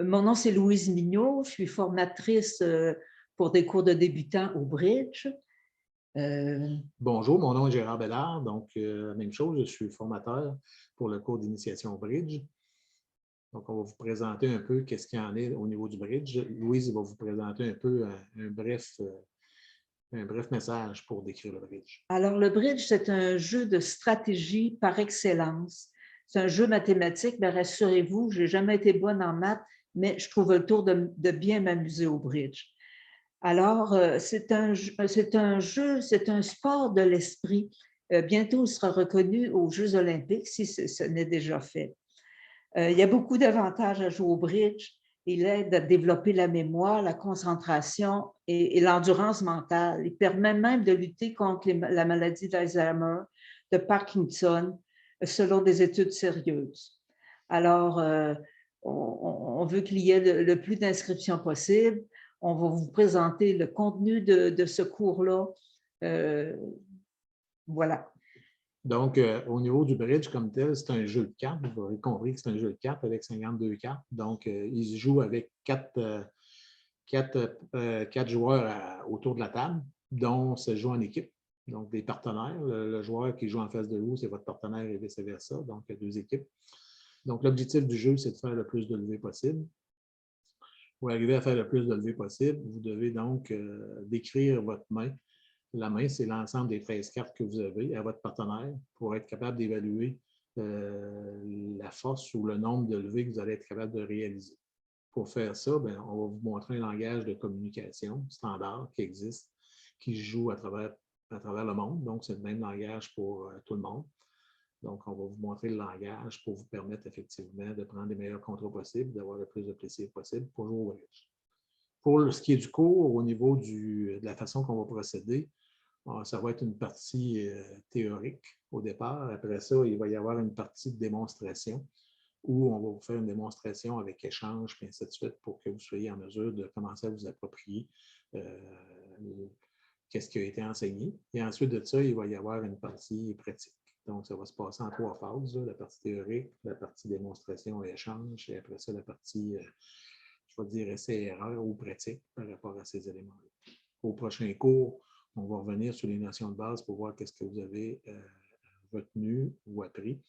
Mon nom, c'est Louise Mignot. Je suis formatrice pour des cours de débutants au bridge. Bonjour, mon nom est Gérard Bédard. Donc, même chose, je suis formateur pour le cours d'initiation au bridge. Donc, on va vous présenter un peu qu'est-ce qu'il y en est au niveau du bridge. Louise va vous présenter un peu un bref message pour décrire le bridge. Alors, le bridge, c'est un jeu de stratégie par excellence. C'est un jeu mathématique, mais rassurez-vous, je n'ai jamais été bonne en maths, mais je trouve le tour de bien m'amuser au bridge. Alors, c'est un jeu, c'est un sport de l'esprit. Bientôt, il sera reconnu aux Jeux olympiques, si ce n'est déjà fait. Il y a beaucoup d'avantages à jouer au bridge. Il aide à développer la mémoire, la concentration et l'endurance mentale. Il permet même de lutter contre la maladie d'Alzheimer, de Parkinson, selon des études sérieuses. Alors, on veut qu'il y ait le plus d'inscriptions possible. On va vous présenter le contenu de ce cours-là. Voilà. Donc, au niveau du bridge comme tel, c'est un jeu de cartes. Vous aurez compris que c'est un jeu de cartes avec 52 cartes. Donc, il se joue avec quatre joueurs autour de la table, dont ça se joue en équipe. Donc, des partenaires. Le joueur qui joue en face de vous, c'est votre partenaire et vice-versa. Donc, il y a deux équipes. Donc, l'objectif du jeu, c'est de faire le plus de levées possible. Pour arriver à faire le plus de levées possible, vous devez donc décrire votre main. La main, c'est l'ensemble des 13 cartes que vous avez à votre partenaire pour être capable d'évaluer la force ou le nombre de levées que vous allez être capable de réaliser. Pour faire ça, on va vous montrer un langage de communication standard qui existe, qui se joue à travers le monde. Donc, c'est le même langage pour tout le monde. Donc, on va vous montrer le langage pour vous permettre effectivement de prendre les meilleurs contrôles possibles, d'avoir le plus de plaisir possible pour jouer au bridge. Pour ce qui est du cours, au niveau de la façon qu'on va procéder, ça va être une partie théorique au départ. Après ça, il va y avoir une partie de démonstration où on va vous faire une démonstration avec échange, et ainsi de suite, pour que vous soyez en mesure de commencer à vous approprier qu'est-ce qui a été enseigné. Et ensuite de ça, il va y avoir une partie pratique. Donc, ça va se passer en 3 phases, la partie théorique, la partie démonstration et échange, et après ça, la partie, je vais dire, essai-erreur ou pratique par rapport à ces éléments-là. Au prochain cours, on va revenir sur les notions de base pour voir qu'est-ce que vous avez retenu ou appris.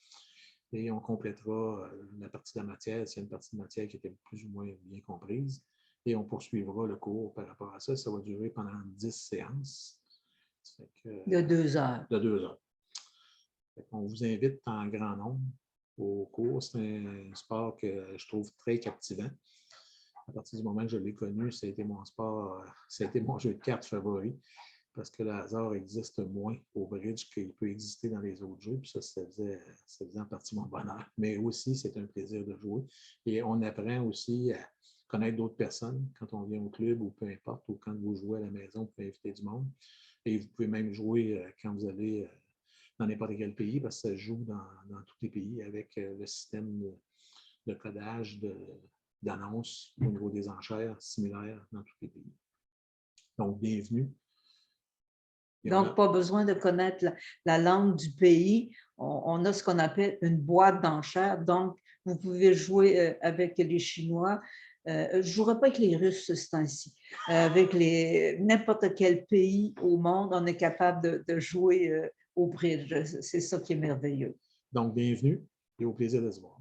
Et on complétera la partie de la matière, s'il y a une partie de matière qui était plus ou moins bien comprise. Et on poursuivra le cours par rapport à ça. Ça va durer pendant 10 séances. De 2 heures. De 2 heures. On vous invite en grand nombre au cours. C'est un sport que je trouve très captivant. À partir du moment que je l'ai connu, ça a été mon sport, ça a été mon jeu de cartes favori. Parce que le hasard existe moins au bridge qu'il peut exister dans les autres jeux. Puis ça faisait en partie mon bonheur. Mais aussi, c'est un plaisir de jouer. Et on apprend aussi à connaître d'autres personnes quand on vient au club ou peu importe, ou quand vous jouez à la maison, vous pouvez inviter du monde. Et vous pouvez même jouer quand vous allez dans n'importe quel pays, parce que ça se joue dans tous les pays avec le système de codage, d'annonce au niveau des enchères similaires dans tous les pays. Donc, bienvenue. Donc, pas besoin de connaître la langue du pays. On a ce qu'on appelle une boîte d'enchères. Donc, vous pouvez jouer avec les Chinois. Je ne jouerai pas avec les Russes ce temps-ci. Avec n'importe quel pays au monde, on est capable de jouer au bridge. C'est ça qui est merveilleux. Donc, bienvenue et au plaisir de se voir.